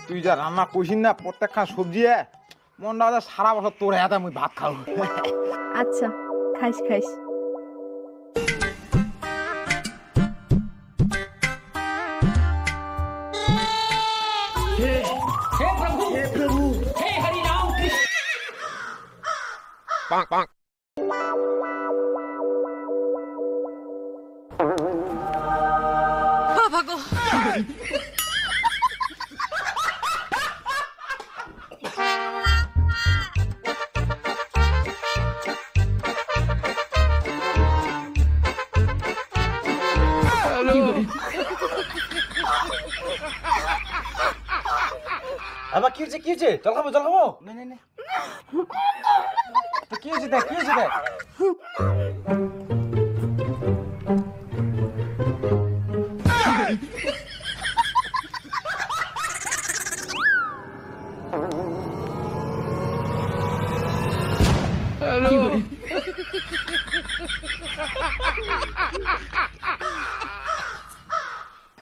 তুই যা রান্না কইছিস না প্রত্যেকখান সবজি মনটা আছে সারা বছর তোর হাতে আমি ভাত খাবো। আচ্ছা, খাইস খাইস। আবার কি হচ্ছে জল খাবো নে নে নে তো কি হচ্ছে দেখ হ্যালো